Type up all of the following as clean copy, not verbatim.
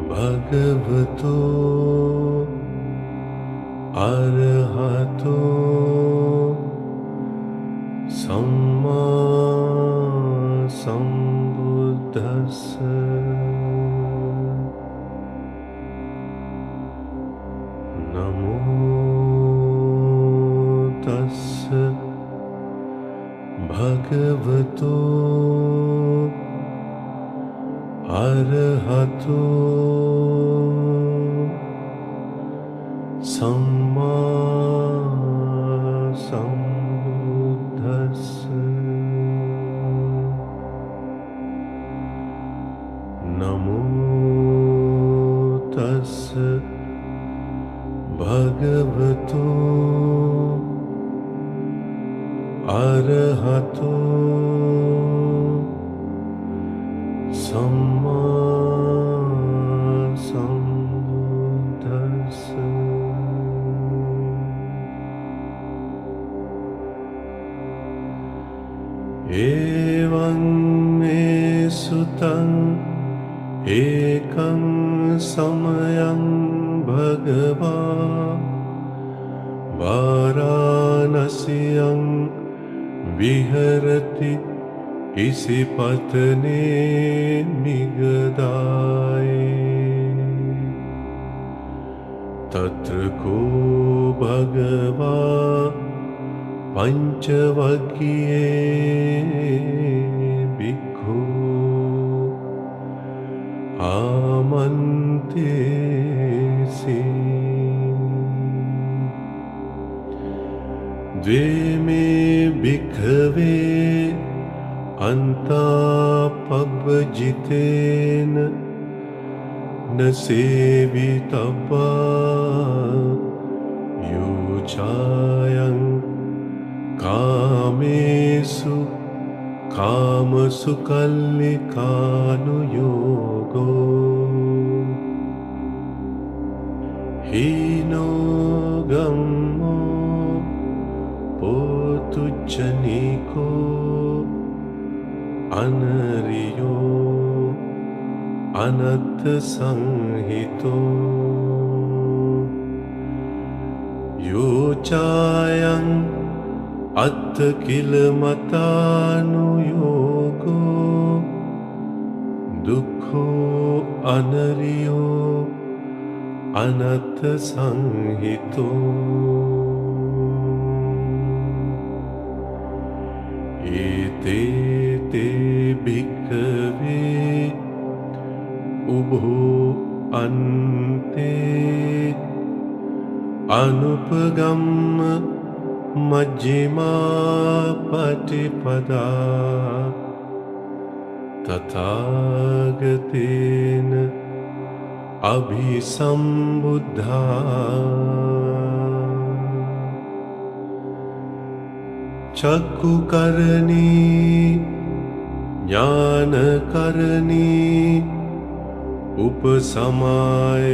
भगवतो अरहतो सम्मा सम्बुद्धस्स। नमो तस्स भगवतो अरहतो सम्मा सम्बुद्धस्स। नमो तस्स भगवतो अरहतो सम्मा सम्बुद्धस्स। एवं मे सुतं एकं समयं भगवान् वाराणस्यां विहरति इसिपत्ने मिगदाये। तत्र को भगवान् पंचवग्ये भिक्खु आमन्तेसि। द्वे मे भिक्खवे अन्तापब्जितेन न सेवितव्या योचायं कामेषु कामसु कल्लिकानुयोगो। हीनो गम्मो पोतुच्चनिको अनरियो अनत्थ संहितो। योचायं अत्थ किल मतानुयोगो। दुःखो अनरियो अनत्थ संहितो। एते ते भिक्खवे उभो अन्ते अनुपगम्य मज्जिमा पटिपदा। तथागतेन अभिसम्बुद्धा। चक्षुकर्णी ज्ञानकर्णी उपसमाय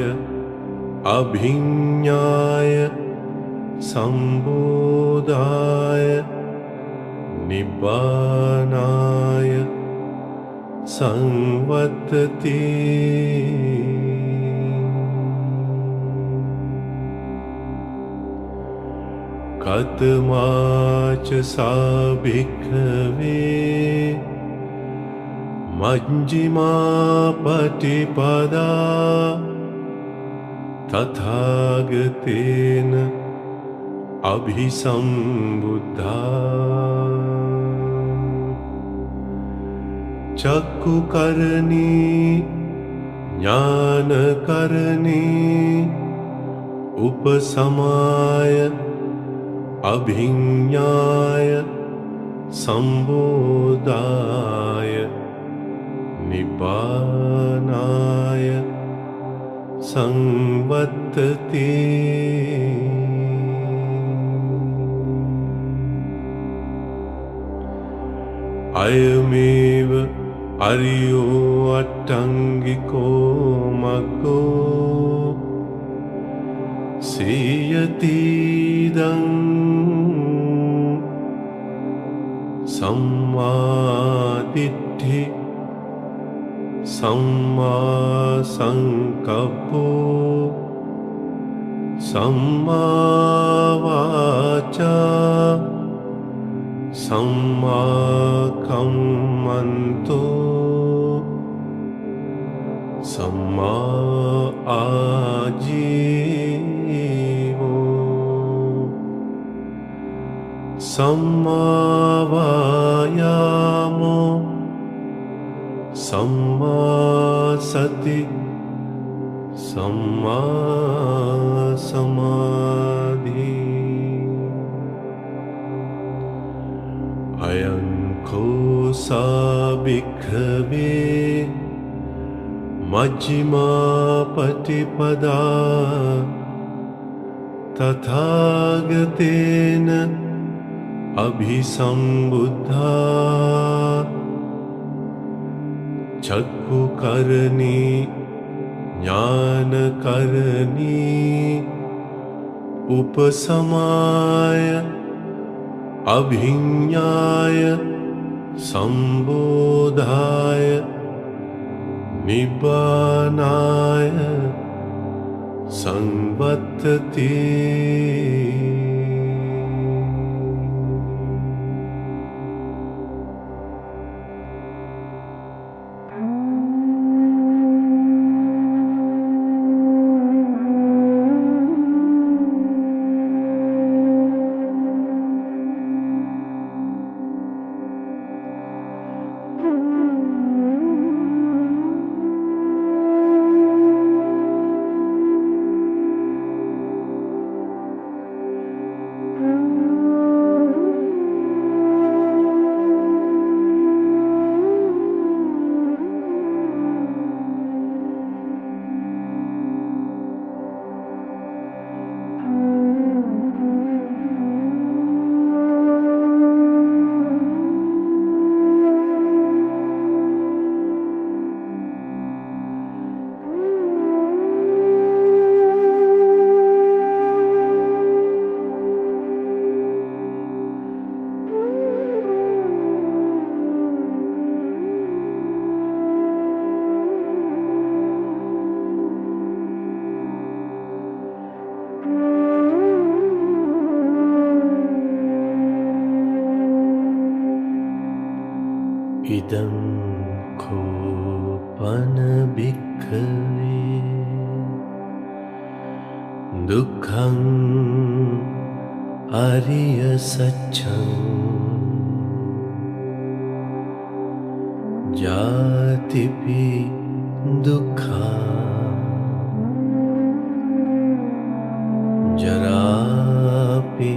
अभिज्ञाय सम्बोधाय निब्बानाय संवत्ति। कतमाच सा भिक्खवे मज्जिमा पटिपदा। तथागतेन अभिसम्बुद्धा। चक्षुकर्णी ज्ञानकर्णी उपसमाय अभिज्ञाय सम्बोधाय निब्बानाय संवत्ति। अयमेव अरियो अट्टाङ्गिको मग्गो सीयतीदं सम्मादिट्ठि सम्मा संकप्पो सम्मा वाचा सम्मा कम्मन्तो सम्मा आजीवो सम्मा वायामो सम्मा सति सम्मा समाधि अयं कोसा भिक्खवे मज्जिमा पटिपदा तथागतेन अभिसंबुद्धा चक्षुकर्णी ज्ञानकर्णी उपसमाय अभिज्ञाय संबोधाय निब्बानाय संवर्तते। इदं कोपन भिक्खवे दुःखं आर्य सत्यं जातिपि दुःखा जरापि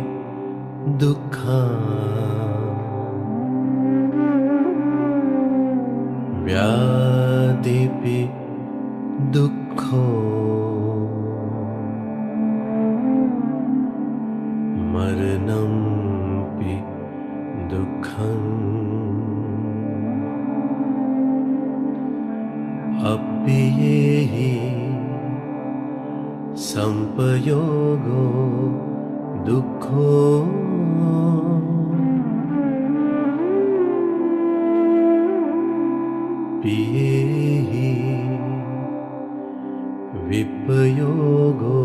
दुःखा व्याधिपि दुःखो मरणंपि दुःखम् अप्येहि संपयोगो दुःखो पियेहि विपयोगो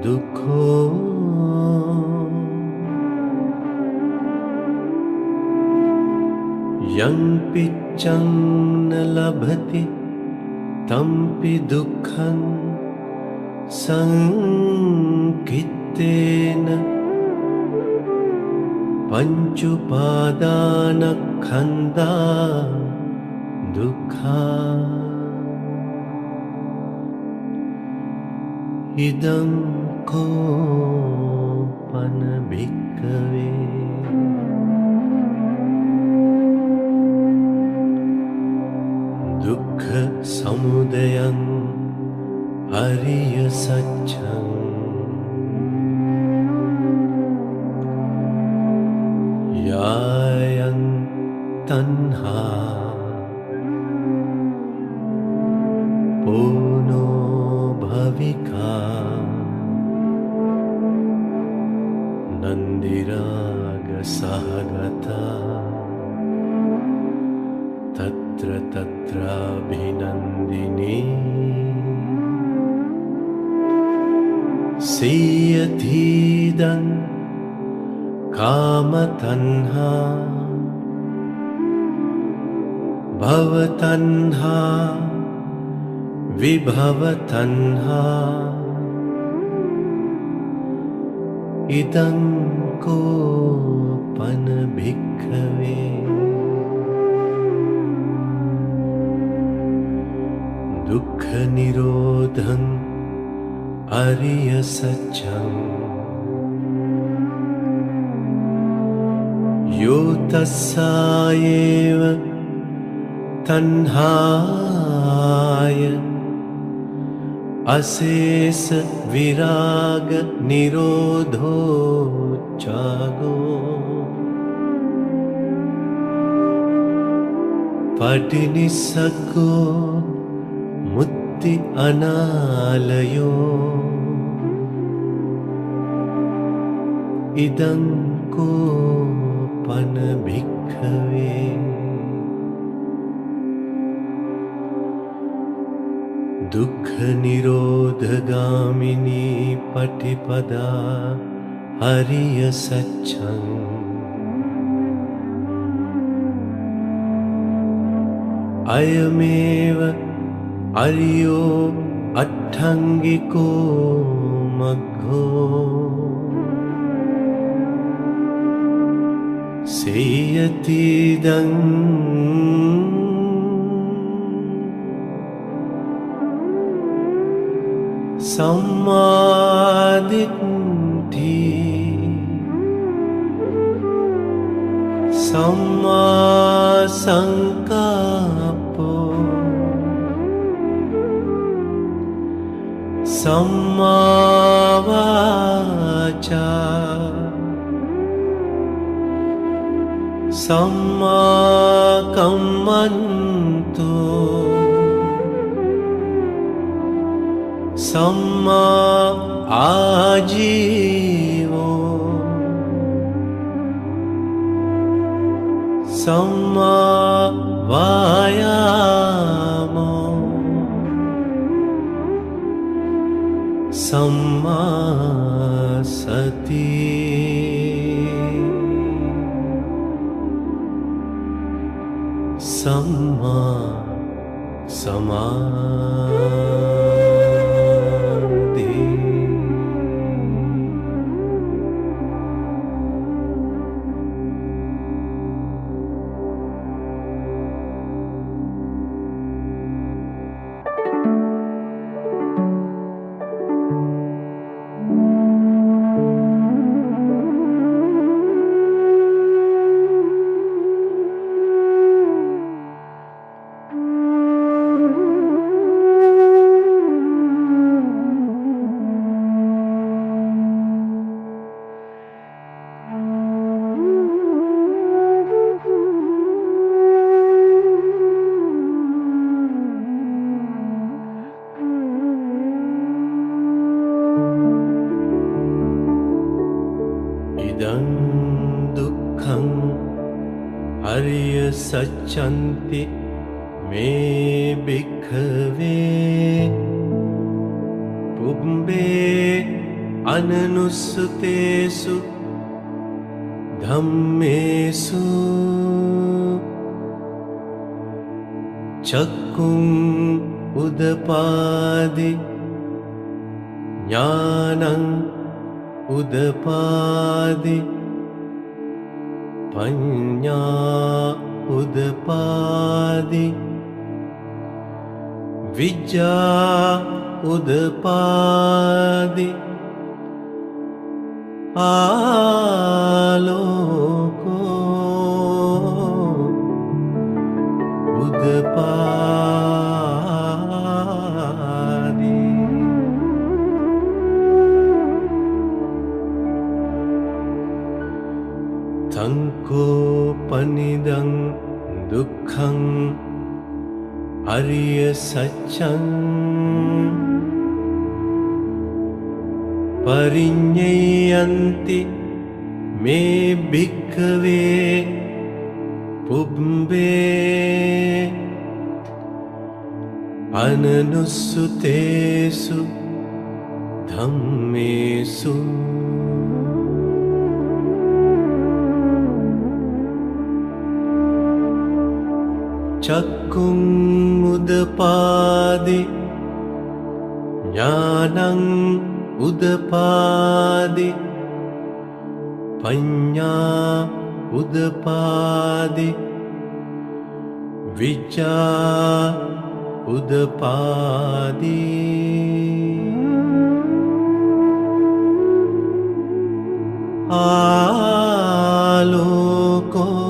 दुःखो यं पिच्चं न लभते तंपि दुःखं संकित्तेन पञ्चुपादानस्कन्धा दुःखा इदं कोपन भिक्खवे दुःख समुदयं आर्य सत्यं यायं तन्हा पूनो भविका नन्दिराग सहगता तत्र तत्राभिसंविता සියතිදං කාමතණ්හා භවතණ්හා විභවතණ්හා ඉදං කෝපන භික්ඛවේ දුක්ඛ නිරෝධං අරිය සත්‍යං යෝ තස්සායේව තණ්හාය අශේෂ විරාග නිරෝධෝ චාගෝ පටිනිස්සග්ගෝ මුත්ති අනාලයෝ ඉදං කෝපන භික්ඛවේ දුක්ඛ නිරෝධගාමිනී පටිපදා අරිය සත්‍යං අයමේව අරියෝ අට්ඨංගිකෝ මග්ගෝ සේයතිදං සම්මාදිට්ඨි සම්මා සංකප්පෝ සම්මා වාචා සම්මා කම්මන්තෝ සම්මා ආජීවෝ සම්මා වායාමෝ සම්මා සති සම්මා සමාධි ඉදං දුක්ඛං අරිය සත්‍යන්ති මේ භික්ඛවේ පුබ්බේ අනනුස්සතේසු ධම්මේසු චක්කුං උදපාදි ඥානං උදපාදි පඤ්ඤා උදපාදි විජ්ජා උදපාදි ආලෝකෝ උදපාදි සංකෝපනිදං දුක්ඛං අරිය සත්‍යං පරිඤ්ඤයන්ති මේ භික්ඛවේ පුබ්බේ අනනුස්සතේසු ධම්මේසු චක්කුං උදපාදි ඥානං උදපාදි පඤ්ඤා උදපාදි විචා උදපාදි ආලෝකෝ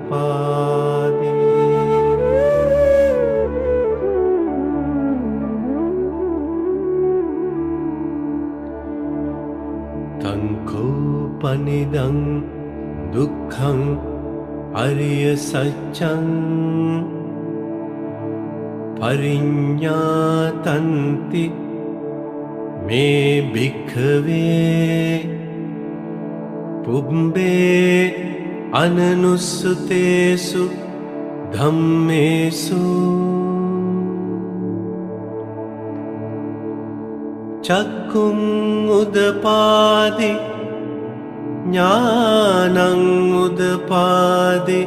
උදපාදි තංකෝපනිදං දුක්ඛං අරිය සත්‍යං පරිඤ්ඤාතන්ති මේ භික්ඛවේ පුබ්බේ අනනුස්සතේසු ධම්මේසු චක්කුං උදපාදි ඥානං උදපාදි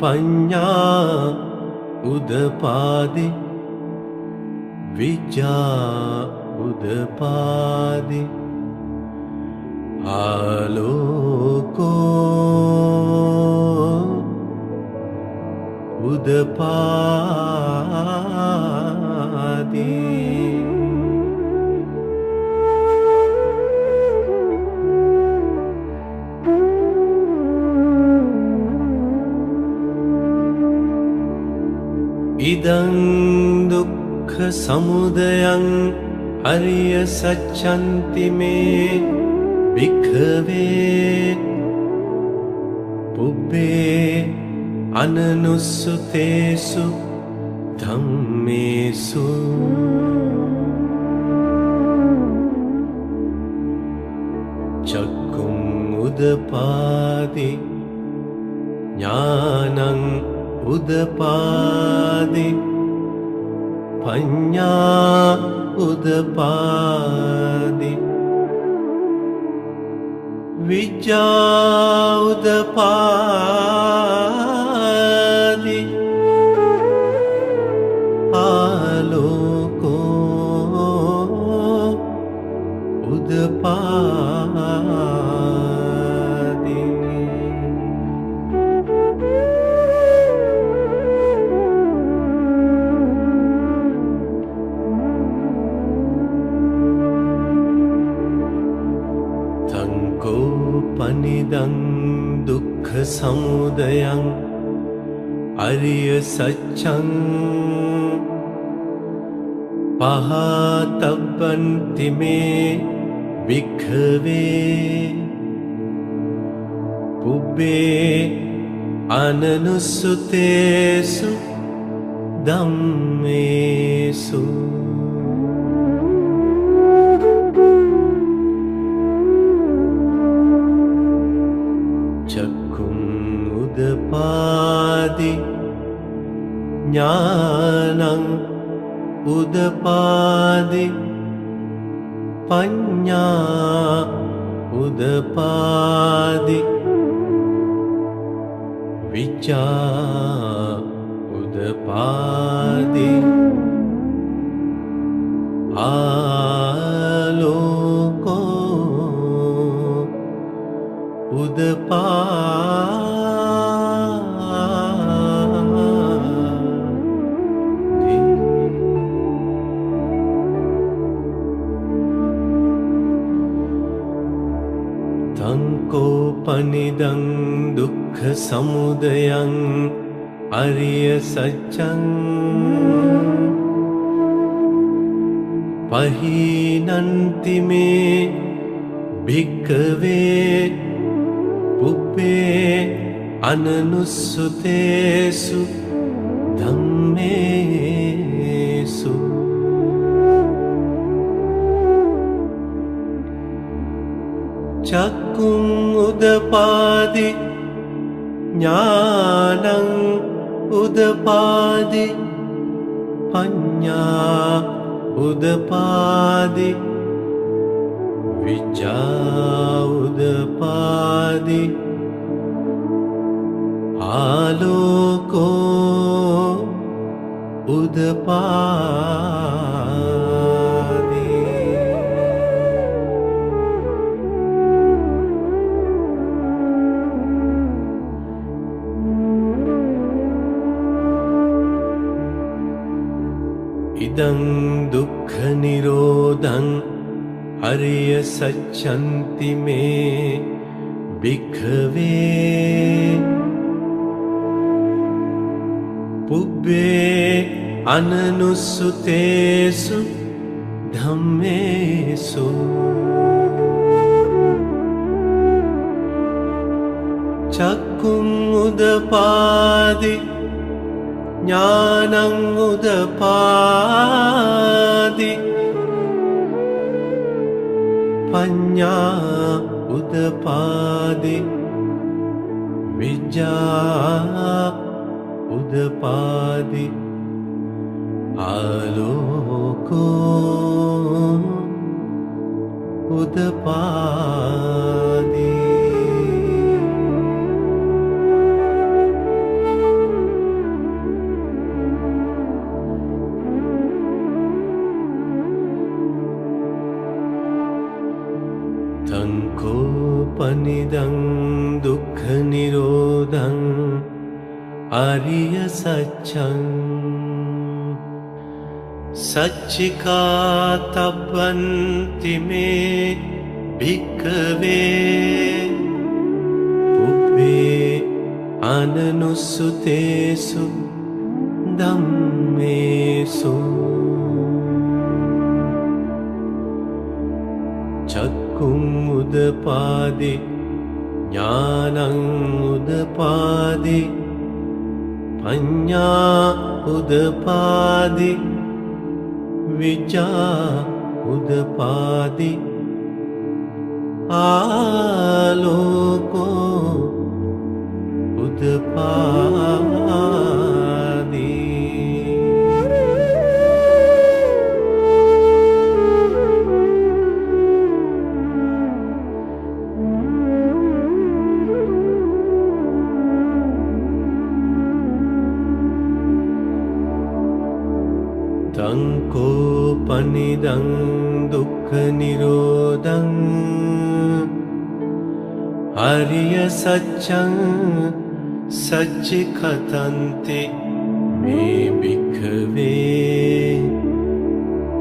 පඤ්ඤා උදපාදි විචා උදපාදි ආලෝකෝ උදපාදි ඉදං දුක්ඛ සමුදයං අරිය සත්‍යන්ති මේ භික්ඛවේ පුබ්බේ අනනුස්සතේසු ධම්මේසු චක්කුං උදපාදි ඥානං උදපාදි පඤ්ඤා උදපාදි විචා උදපාදි ආලෝකෝ උදපාදි පනිදං දුක්ඛ සමුදයං අරිය සත්‍යං පහතබ්බන්ති මේ භික්ඛවේ පුබ්බේ අනනුස්සතේසු ධම්මේසු උදපාදි ඥානං උදපාදි පඤ්ඤා උදපාදි විචා උදපාදි ආලෝකෝ උදපාදි තංකෝපනිදං දුක්ඛ සමුදයං අරිය සත්‍යං පහීනන්ති මේ භික්ඛවේ පුබ්බේ අනනුස්සතේසු ධම්මේසු චක්කුං උදපාදි ඥානං උදපාදි පඤ්ඤා උදපාදි විචා උදපාදි ආලෝකෝ උදපාදි ඉදං දුක්ඛ නිරෝධං අරිය සච්ඡන්ති මේ භික්ඛවේ පුබ්බේ අනනුස්සුතේසු ධම්මේසු චක්කුං උදපාදි ඥානං උදපාදි පඤ්ඤා උදපාදි විජ්ජා උදපාදි ආලෝකෝ උදපාදි තංකෝපනිදං දුක්ඛ නිරෝධං ආරිය සත්‍යං සච්චිකාතබ්බන්ති මේ භික්ඛවේ පුබ්බේ අනනුස්සුතේසු ධම්මේසු චක්කුං උදපාදි ඥානං උදපාදි පඤ්ඤා උදපාදි විචා උදපාදි ආලෝකෝ උදපාදි තංකෝපනිදං දුක්ඛ නිරෝධං ආරිය සත්‍යං සච්චිකතන්ති මේ භික්ඛවේ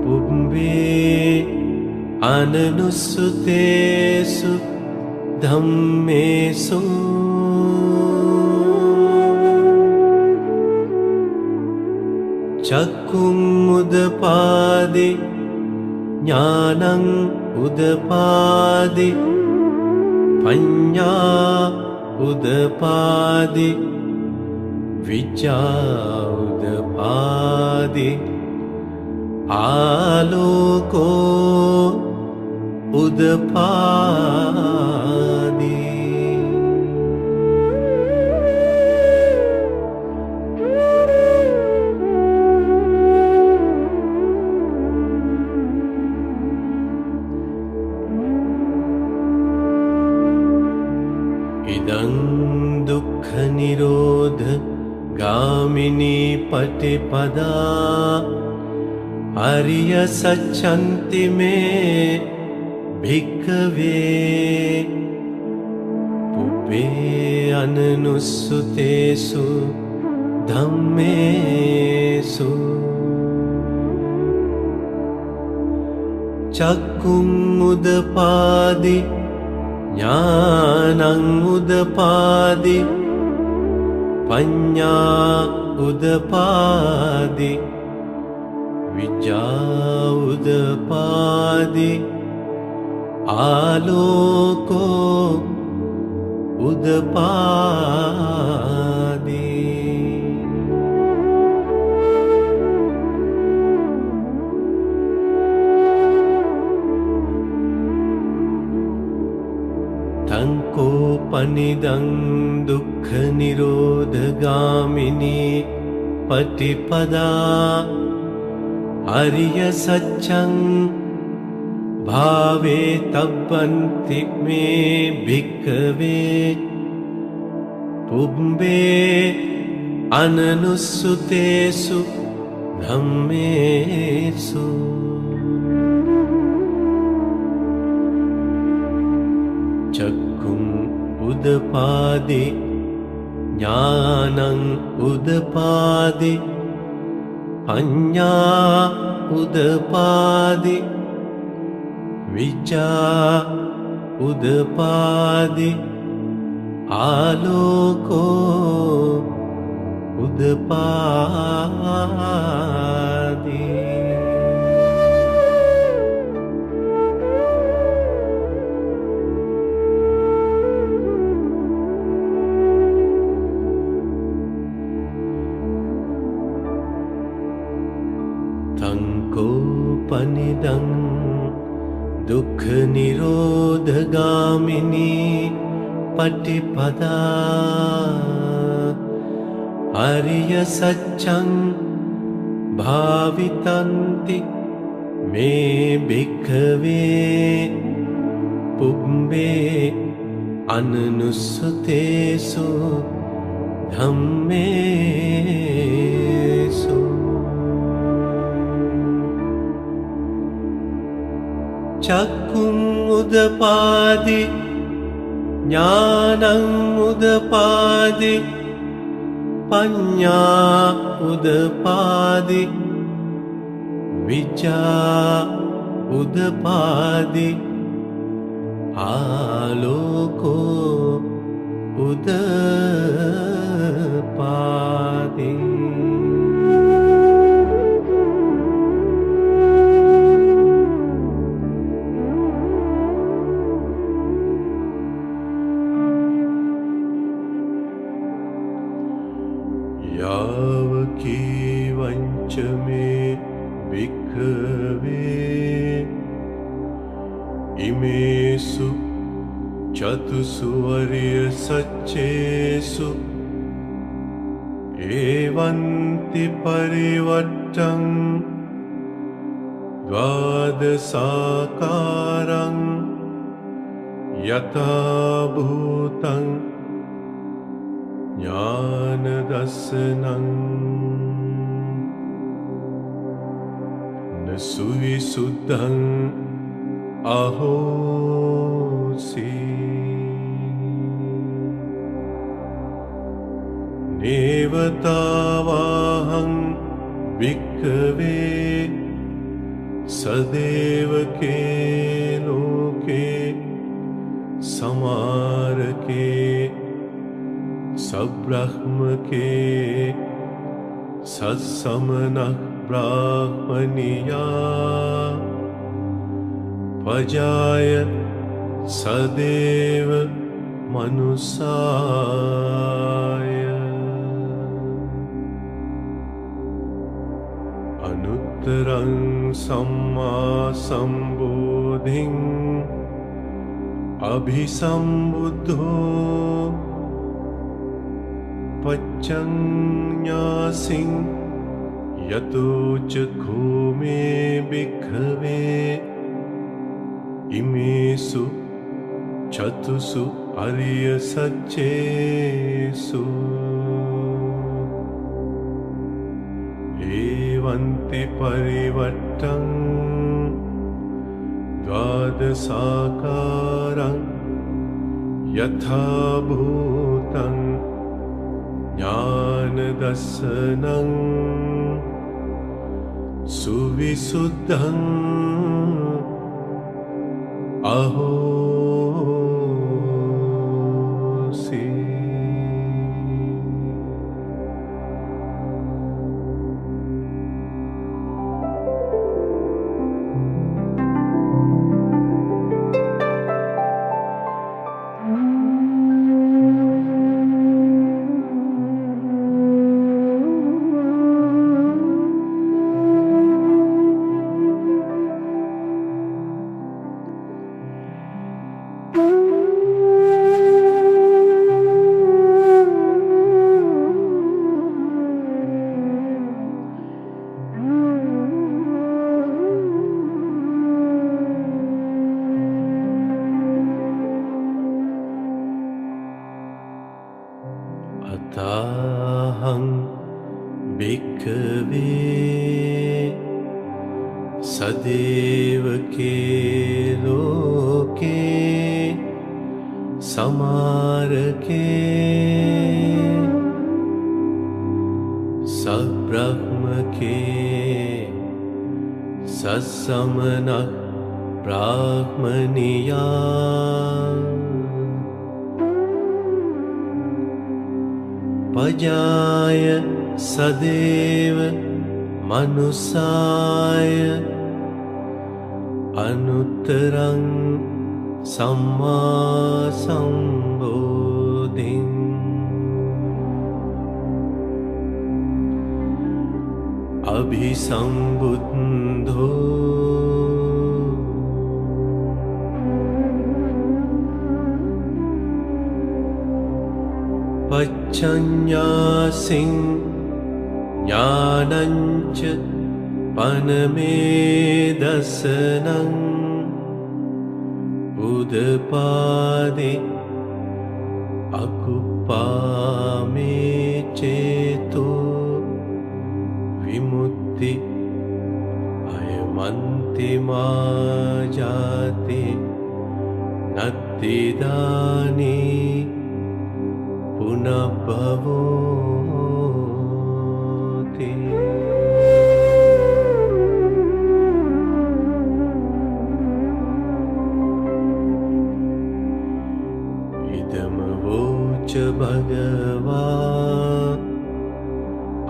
පුබ්බේ අනනුස්සුතේසු ධම්මේසු චක්කුං උදපාදි ඥානං උදපාදි පඤ්ඤා උදපාදි විචා උදපාදි ආලෝකෝ උදපාදි ඉදං දුක්ඛ නිරෝධ ගාමිනී පටිපදා ආරිය සච්ඡන්ති මේ භික්ඛවේ පුබ්බේ අනනුස්සුතේසු ධම්මේසු චක්කුං උදපාදි ඥානං උදපාදි පඤ්ඤා උදපාදි විජ්ජා උදපාදි ආලෝකෝ උදපාදි තංකෝපනිදං දුක්ඛ නිරෝධ ගාමිනී පටිපදා අරිය සත්‍යං භාවේ තබ්බන්ති මේ භික්ඛවේ පුබ්බේ අනනුස්සුතේසු ධම්මේසු චක්කුං උදපාදි ඥානං උදපාදි පඤ්ඤා උදපාදි විචා උදපාදි ආලෝකෝ උදපාදි තංකෝපනිදං දුක්ඛ නිරෝධ ගාමිනී පටිපදා අරිය සත්‍යං භාවිතන්ති මේ භික්ඛවේ පුබ්බේ අනනුස්සතේසු ධම්මේසු චක්කුං උදපාදි ඥානං උදපාදි පඤ්ඤා උදපාදි විචා උදපාදි ආලෝකෝ උදපාදි यावकीवञ्च मे भिक्खवे इमेषु चतुषु वर्यसच्चेषु एवन्ति परिवर्तं द्वादशाकारं यथा भूतं ज्ञानदर्शनं न सुविशुद्धं अहोसि नेवतावाहं भिक्खवे सदेवके लोके समारके सब्रह्मके सत्समनः ब्राह्मणिया पजाय सदेव मनुष्याय अनुत्तरं सम्मा सम्बोधिं अभिसम्बुद्धो पच्चन्यासिं यतो च घूमे भिक्खवे इमेषु चतुषु आर्यसच्चेषु एवन्ति परिवर्तं द्वादशाकारं यथा भूतं ज्ञानदर्शनं सुविशुद्धं अहोसि यथाहं भिक्खवे सदेवके लोके समारके सब्रह्मके सत्समनः ब्राह्मणिया पजाय सदेव मनुष्याय अनुत्तरं सम्मा सम्बोधिं अभिसम्बुद्धो पच्चन्यासिं ज्ञानञ्च पनमेदसनं उदपादि अकुप्पामे चेतो विमुक्ति अयमन्तिमा जाति नत्तिदानी पुनः भवति इदमवोच भगवान्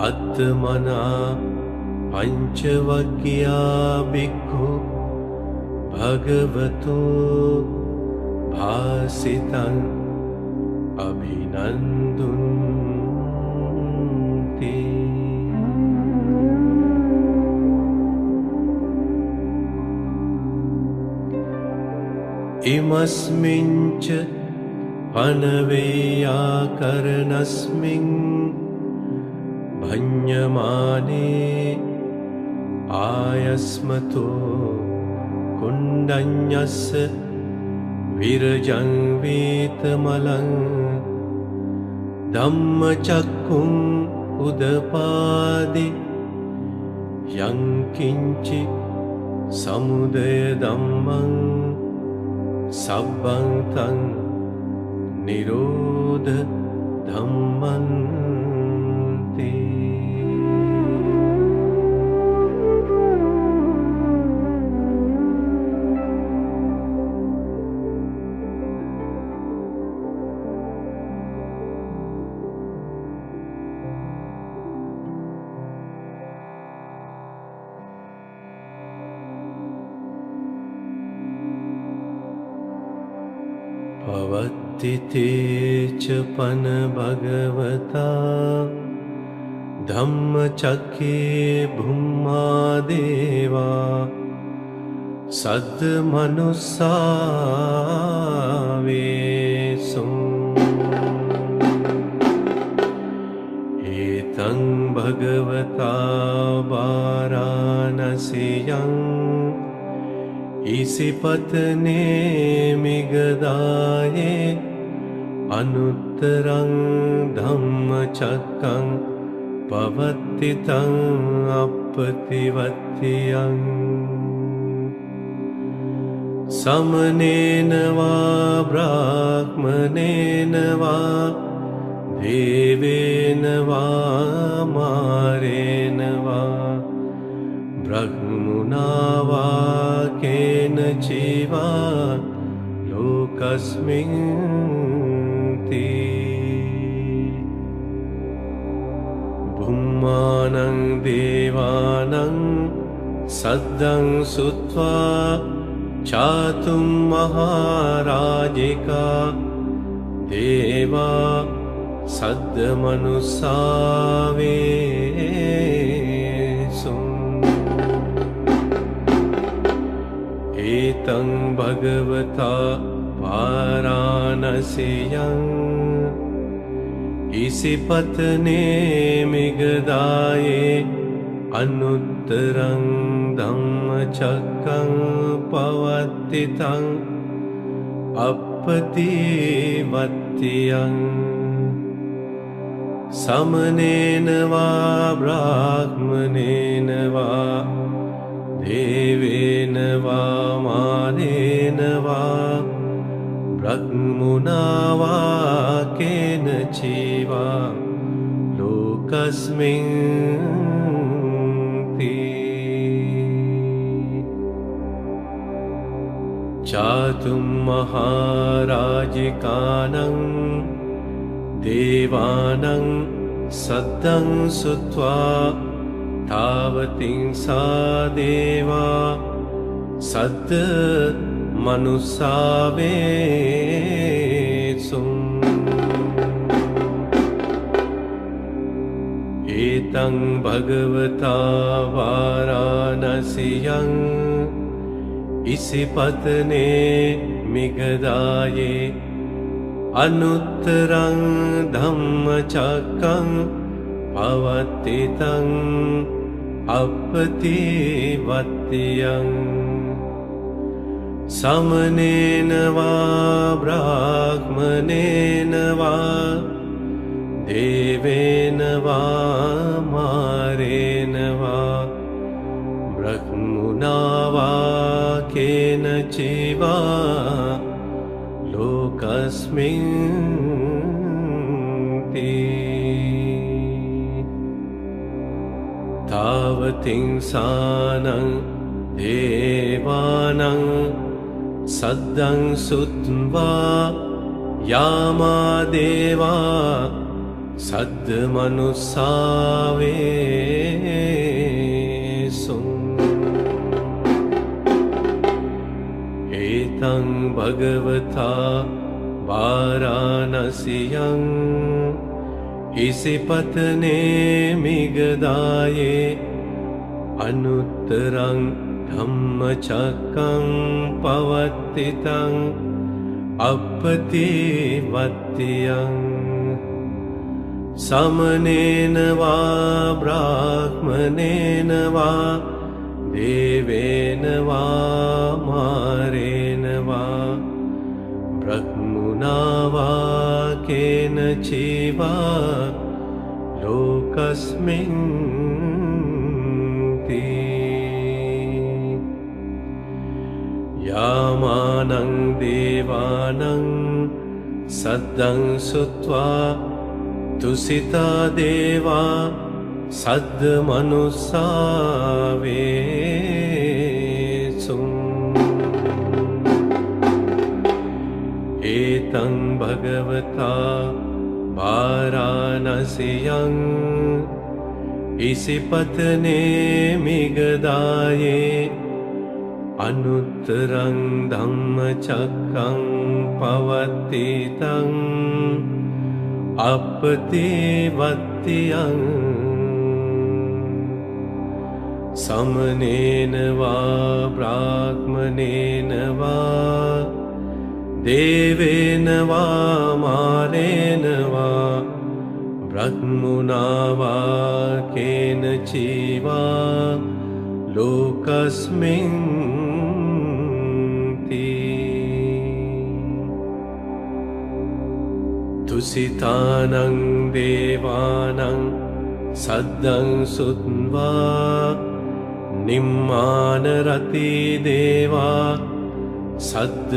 आत्मना पञ्चवक्या भिक्खु भगवतो भासितम् अभिनन्दन्ति इमस्मिञ्च पनवेयाकरणस्मिन् भञ्जमाने आयस्मतो कुण्डन्यस्य विरजं वीतमलं धम्मचक्कुं उदपादि यं किञ्चि समुदयधम्मं सब्बं तं निरोधधम्मन्ति पवत्तिते च पन भगवता धम्मचक्रे भूमा देवा सद्मनुस्सावेषु एतं भगवता वाराणस्यां इसिपत्ने मिगदाये अनुत्तरं धम्मचक्कं पवत्तितं अपतिवत्यं समनेन वा ब्राह्मणेन वा देवेन वा मारेण वा ब्रह्मणा वा केनचिवा लोकस्मिन् भूमानं देवानं सद्दं सुत्वा चातुं महाराजिका देवा सद्मनुस्सावेषु एतं भगवता वाराणस्यां इसिपत्ने मिगदाये अनुत्तरं धम्मचक्कं पवत्तितं अपतिवत्यं समनेन वा ब्राह्मणेन वा देवेन वा मानेन वा ब्रह्मणा वा केनचिवा लोकस्मिन् चातुं महाराजिकानं देवानं सद्दं सुत्वा तावतिं सा देवा सद्द मनुस्सावेत्सुम् एतं भगवता वाराणस्यां इसिपत्ने मिगदाये अनुत्तरं धम्मचक्रं पवत्तितं अपतिवत्यं समनेन वा ब्राह्मणेन वा देवेन वा मारेण वा ब्रह्मणा वा केनचिवा लोकस्मिन् तावतिंसानं देवानं सद्दं सुत्वा यामा देवा सद्मनुस्सावेत्सुम् एतं भगवता वाराणस्यां इसिपत्ने मिगदाये अनुत्तरं धम्मचक्रं पवत्तितं अपतिवत्यं समनेन वा ब्राह्मणेन वा देवेन वा मारेण वा ब्रह्मणा वा केनचिवा लोकस्मिन् यामानं देवानं सद्दं सुत्वा तुसिता देवा सद्मनुस्सावेत्सुम् एतं भगवता वाराणस्यां इसिपत्ने मिगदाये अनुत्तरं धम्मचक्रं पवत्तितं अपतिवत्यं समनेन वा ब्राह्मणेन वा देवेन वा मारेण वा ब्रह्मणा वा केनचिवा लोकस्मिन् तुसितानं देवानं सद्दं सुत्वा निम्मानरति देवा सद्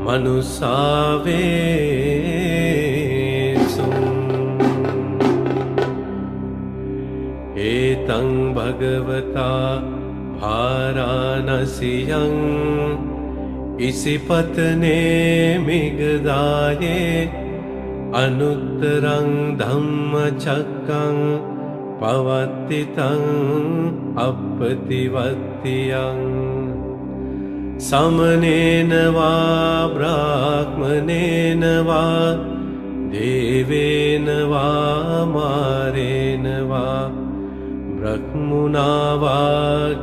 मनुस्सावेत्सुम् एतं भगवता वाराणस्यां इसिपत्ने मिगदाये अनुत्तरं धम्मचक्रं पवत्तितं अपतिवत्यं समनेन वा ब्राह्मणेन वा देवेन वा मारेण वा ब्रह्मणा वा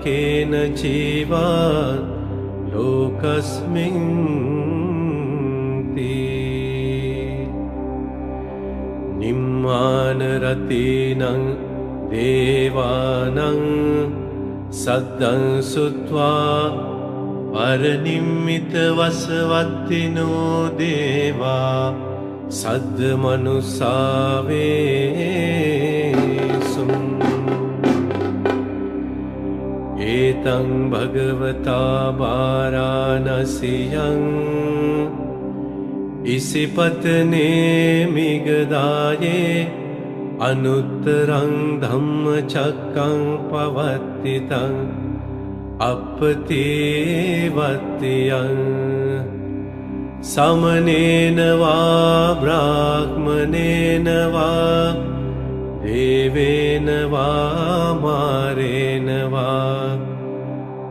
केनचिवा लोकस्मिन् निम्मानरतीनं देवानं सद्दं सुत्वा परनिम्मितवसवत्तिनो देवा सद्मनुसावेषु एतं भगवता वाराणस्यां इसिपत्ने मिगदाये अनुत्तरं धम्मचक्रं पवत्तितं अपतिवत्यं समनेन वा ब्राह्मणेन वा देवेन वा मारेण वा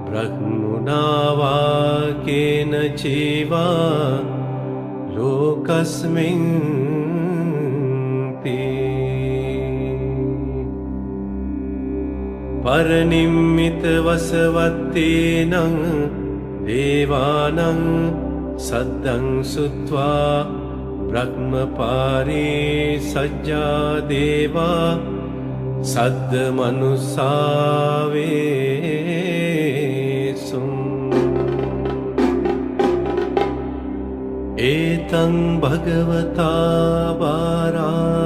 ब्रह्मणा वा केनचिवा लोकस्मिन् परनिम्मितवसवत्तेनं देवानां सद्दं श्रुत्वा ब्रह्मपारे सज्जा देवा सद्मनुसावेषु एतं भगवता वाराणस्यां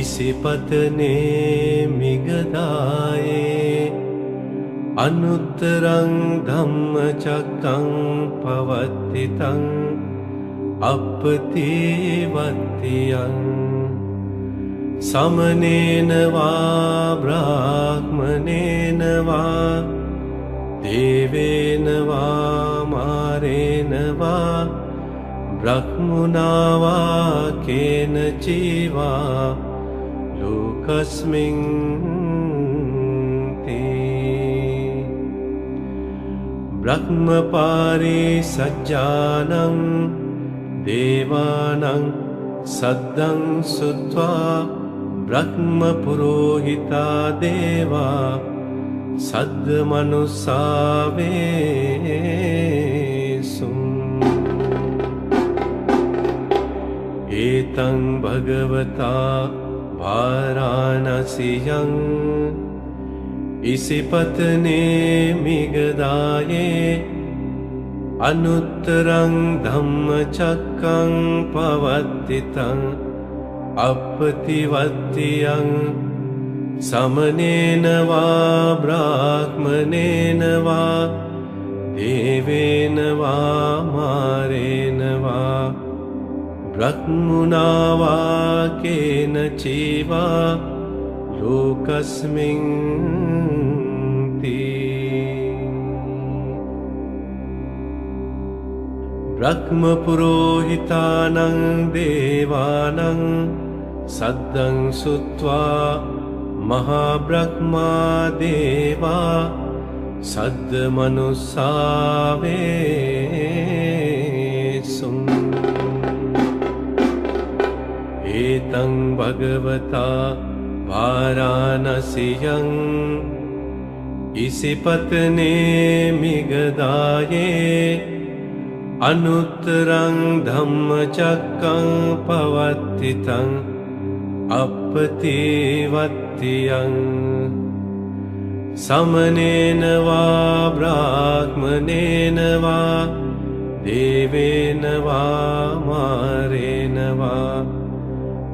इसिपत्ने मिगदाये अनुत्तरं धम्मचक्रं पवत्तितं अपतिवत्यं समनेन वा ब्राह्मणेन वा देवेन वा मारेण वा ब्रह्मणा वा केनचिवा लोकस्मिन् ब्रह्मपारे सज्जानं देवानां सद्दं श्रुत्वा ब्रह्मपुरोहिता देवा सद्मनुसावेषु एतं भगवता वाराणस्यां इसिपत्ने मिगदाये अनुत्तरं धम्मचक्रं पवत्तितं अपतिवत्यं समनेन वा ब्राह्मणेन वा देवेन वा मारेण वा ब्रह्मणा वा केनचिवा लोकस्मिन् ब्रह्मपुरोहितानां देवानां सद्दं श्रुत्वा महाब्रह्मा देवा सद्मनुसावेषु एतं भगवता वाराणस्यां इसिपत्ने मिगदाये अनुत्तरं धम्मचक्रं पवत्तितं अपतिवत्यं समनेन वा ब्राह्मणेन वा देवेन वा मारेण वा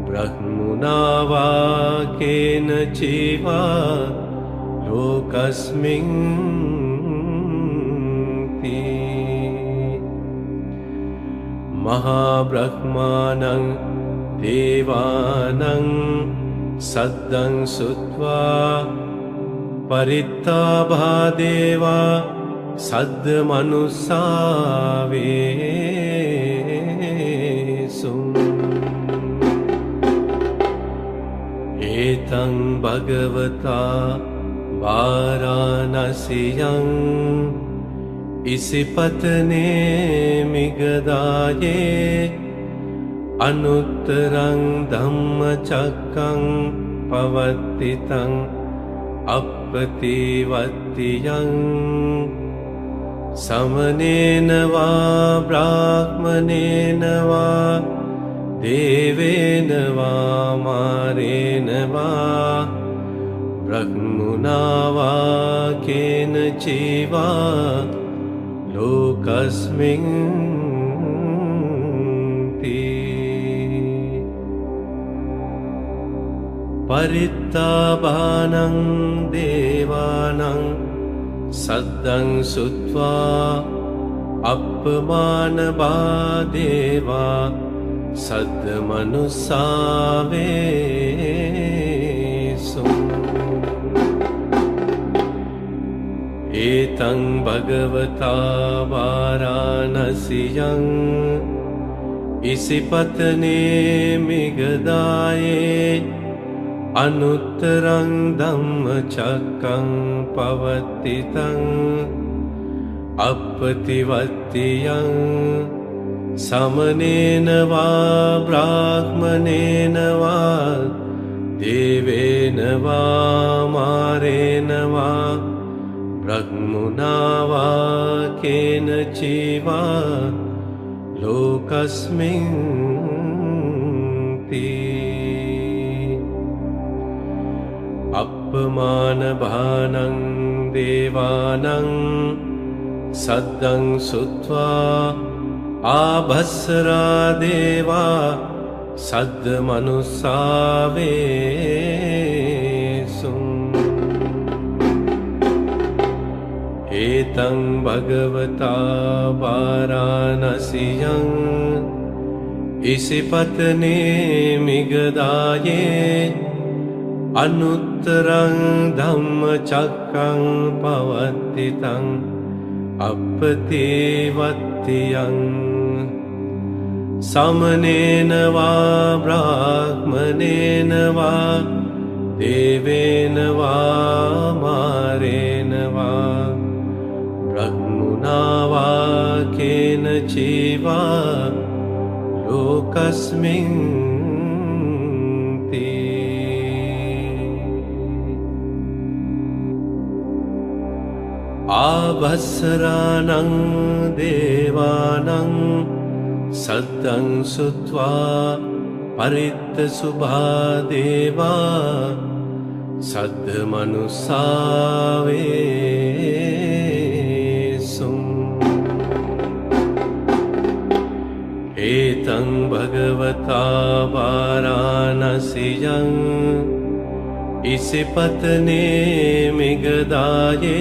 ब्रह्मणा वा केनचिवा लोकस्मिन् महाब्रह्माणं देवानां सद्दं श्रुत्वा परित्ताभा देवा सद्मनुसावेषु एतं भगवता वाराणस्यां इसिपत्ने मिगदाये अनुत्तरं धम्मचक्रं पवत्तितं अपतिवत्यं समनेन वा ब्राह्मणेन वा देवेन वा मारेण वा ब्रह्मणा वा केनचिवा लोकस्मिन् परित्ताबानं देवानां सद्दं सुत्वा अपमानबादेवा सद्मनुस्सावेषु एतं भगवता वाराणस्यां इसिपत्ने मिगदाये अनुत्तरं धम्मचक्रं पवतितं अपतिवत्तियं समनेन वा ब्राह्मणेन वा देवेन वा मारेण वा ब्रह्मणा वा केनचिवा लोकस्मिन् अपमानभानं देवानां सद्दं सुत्वा आभस्सरा देवा सद्मनुस्सावेषु एतं भगवता वाराणस्यां इसिपत्ने मिगदाये अनुत्तरं धम्मचक्रं पवतितं अपतिवत्तियं समनेन वा ब्राह्मणेन वा देवेन वा मारेण वा ब्रह्मणा वा केनचिवा लोकस्मिन् आभस्सरानं देवानां सद्दं सुत्वा परित्तशुभादेवा सद्मनुस्सावेषु एतं भगवता वाराणस्यां इसिपत्ने मिगदाये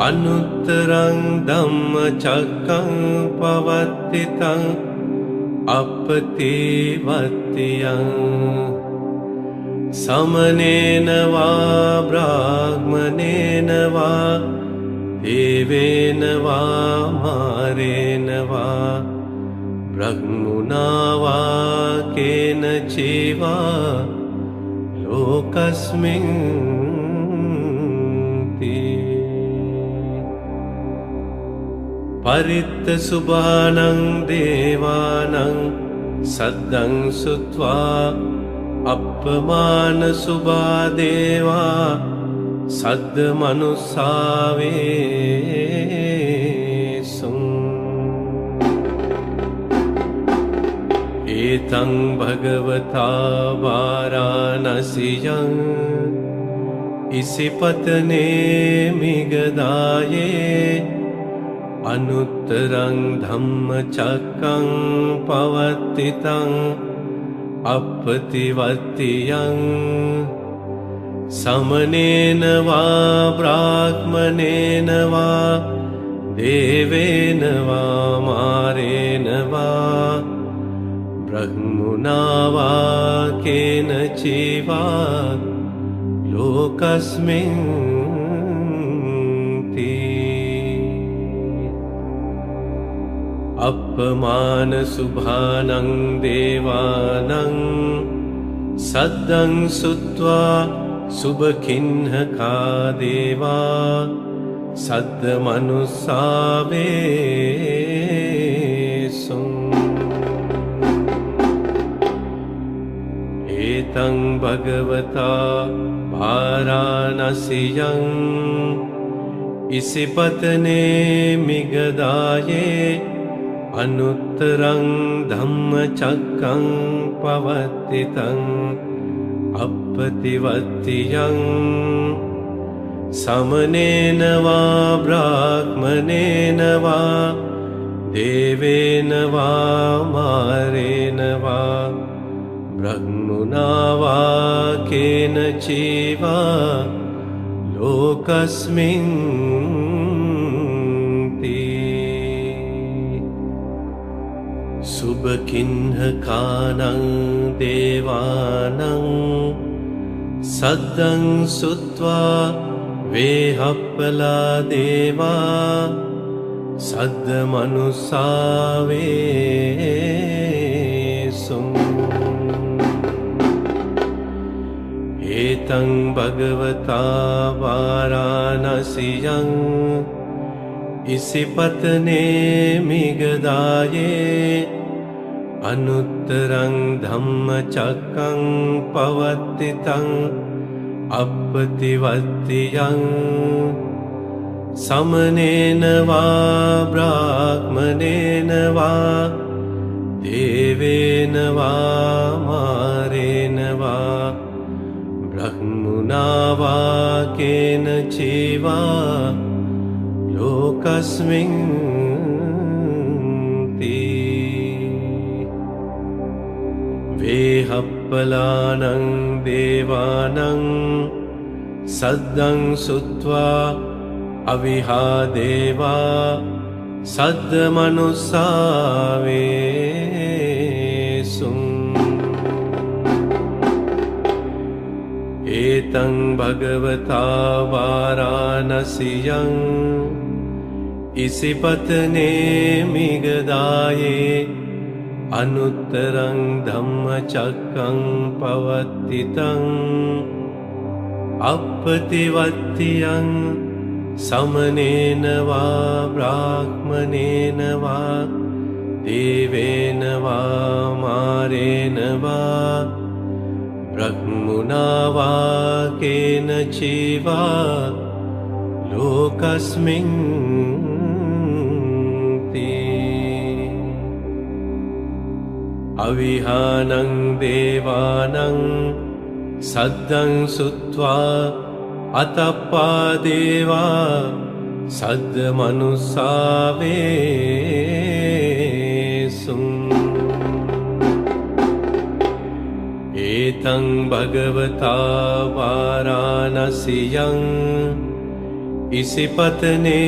अनुत्तरं धम्मचक्रं पवतितं अपतिवत्तियं समनेन वा ब्राह्मणेन वा देवेन वा मारेण वा ब्रह्मणा वा केनचिवा लोकस्मिन् परित्तशुभानं देवानां सद्दं सुत्वा अपमानशुभादेवा सद्मनुस्सावेषु एतं भगवता वाराणस्यां इसिपत्ने मिगदाये अनुत्तरं धम्मचक्रं पवतितं अपतिवत्तियं समनेन वा ब्राह्मणेन वा देवेन वा मारेण वा ब्रह्मणा वा केनचिवा लोकस्मिन् अपमानशुभानं देवानां सद्दं सुत्वा शुभखिन्नका देवा सद्मनुस्सावेषु एतं भगवता वाराणस्यां इसिपत्ने मिगदाये अनुत्तरं धम्मचक्रं पवतितं अपतिवत्तियं समनेन वा ब्राह्मणेन वा देवेन वा मारेण वा ब्रह्मणा वा केन चैवा लोकस्मिन् सुबकिन्हकानां देवानां सद्दं सुत्वा वेहप्पला देवा सद्दमनुसा वेसुम् एतं भगवता वाराणस्यां इसिपत्ने मिगदाये अनुत्तरं धम्मचक्रं पवत्तितं अपतिवत्तियं समनेन वा ब्राह्मणेन वा देवेन वा मारेण वा ब्रह्मणा वा केन चैवा लोकस्मिन् वेहप्पलानां देवानां सद्दं सुत्वा अविहा देवा सद्दमनुसा वेसुम् एतं भगवता वाराणस्यां इसिपत्ने मिगदाये अनुत्तरं धम्मचक्रं पवत्तितं अपतिवत्तियं समनेन वा ब्राह्मणेन वा देवेन वा मारेण वा ब्रह्मणा वा केन चैवा लोकस्मिन् अविहानं देवानं सद्दं सुत्वा अतप्पा देवा सद्दमनुसा वेसुम् एतं भगवता वाराणस्यां इसिपत्ने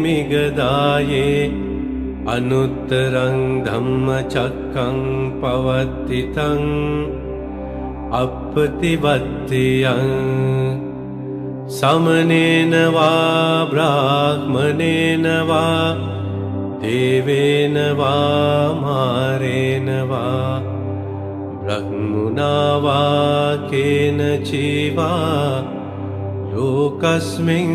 मिगदाये अनुत्तरं धम्मचक्रं पवत्तितं अपतिवत्तियं समनेन वा ब्राह्मणेन वा देवेन वा मारेण वा ब्रह्मणा वा केन चैवा लोकस्मिन्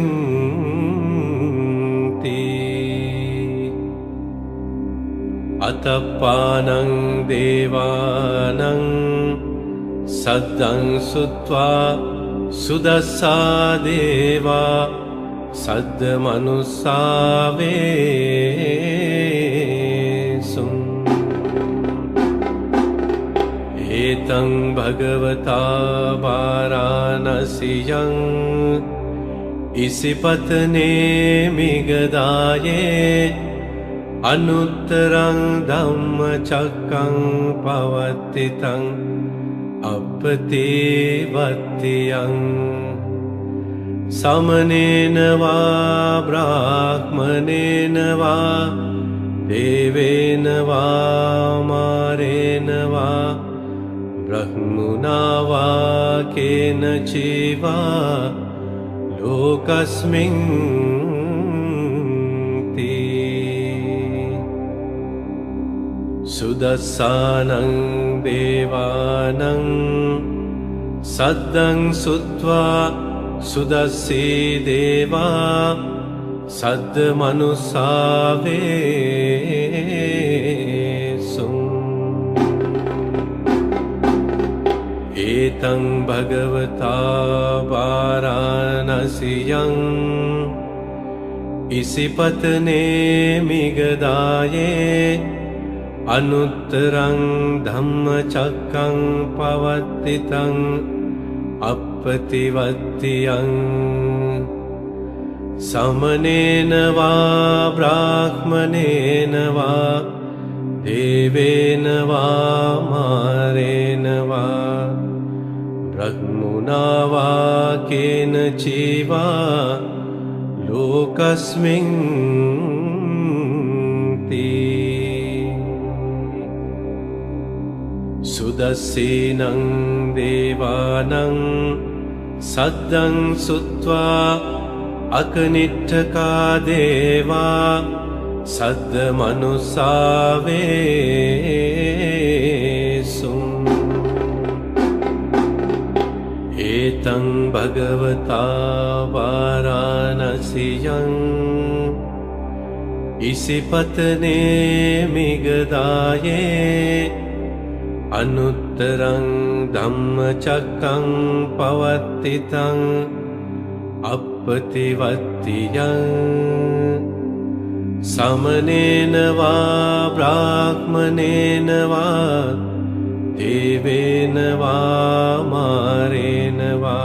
अतप्पानं देवानं सद्दं सुत्वा सुदस्सा देवा सद्दमनुसा वेसुम् एतं भगवता वाराणस्यां इसिपत्ने मिगदाये अनुत्तरं धम्मचक्रं पवत्तितं अपतिवत्तियं समनेन वा ब्राह्मणेन वा देवेन वा मारेण वा ब्रह्मणा वा केन चैवा लोकस्मिन् सुदस्सानं देवानं सद्दं सुत्वा सुदस्सी देवा सद्दमनुसा वेसुम् एतं भगवता वाराणस्यां इसिपत्ने मिगदाये अनुत्तरं धम्मचक्रं पवत्तितं अपतिवत्तियं समनेन वा ब्राह्मणेन वा देवेन वा मारेण वा ब्रह्मणा वा केनचिवा लोकस्मिन् ते सुदस्सेनं देवानं सद्दं सुत्वा अकनिष्ठका देवा सद्दमनुसावेसु एतं भगवता वाराणस्यां इसिपत्ने मिगदाये अनुत्तरं धम्मचक्रं पवर्तितं अपतिवत्तियं समनेन वा ब्राह्मणेन वा देवेन वा मारेण वा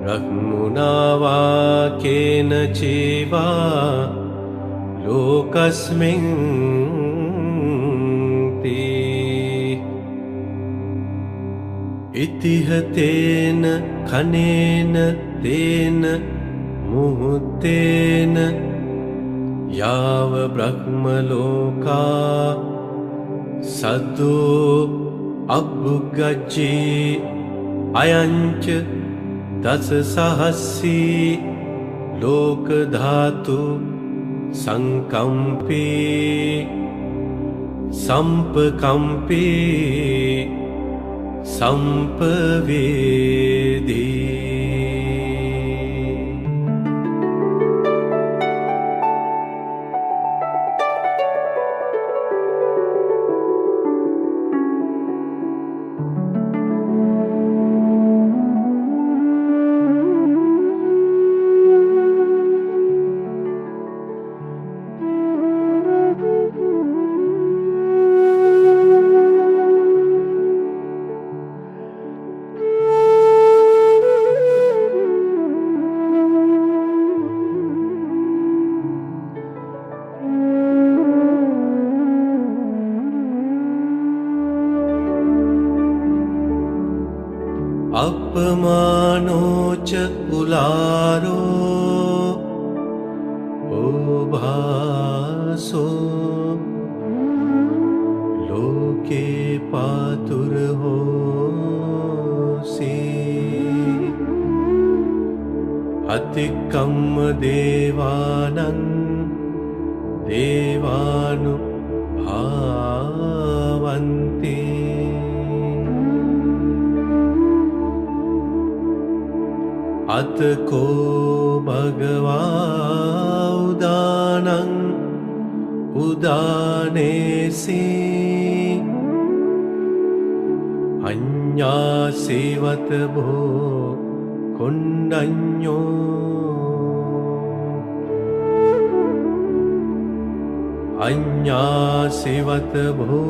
ब्रह्मणा वा केनचिवा लोकस्मिन् ते इतिहतेन खनेन तेन मुहूर्तेन याव ब्रह्मलोका सद्दो अभुगज्जे अयञ्च दशसहस्री लोकधातु संकम्पे संपकम्पे संपवेदे अपमानोच उलारो ओभासो लोके पातुर्होसि अतिकम्म देवानं देवानुभावन्ति अतको भगवा उदानं उदानेसि अन्यासिवत भो कुण्डन्यो अन्यासिवत भो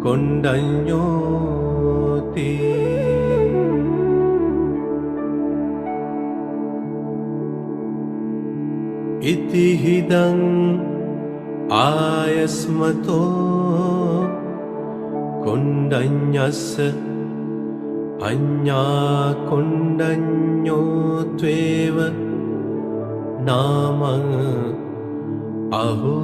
कुण्डन्यो ते इति हिदं आयस्मतो कुण्डन्यस्य अन्या कुण्डन्यो त्वेव नाम अहोसि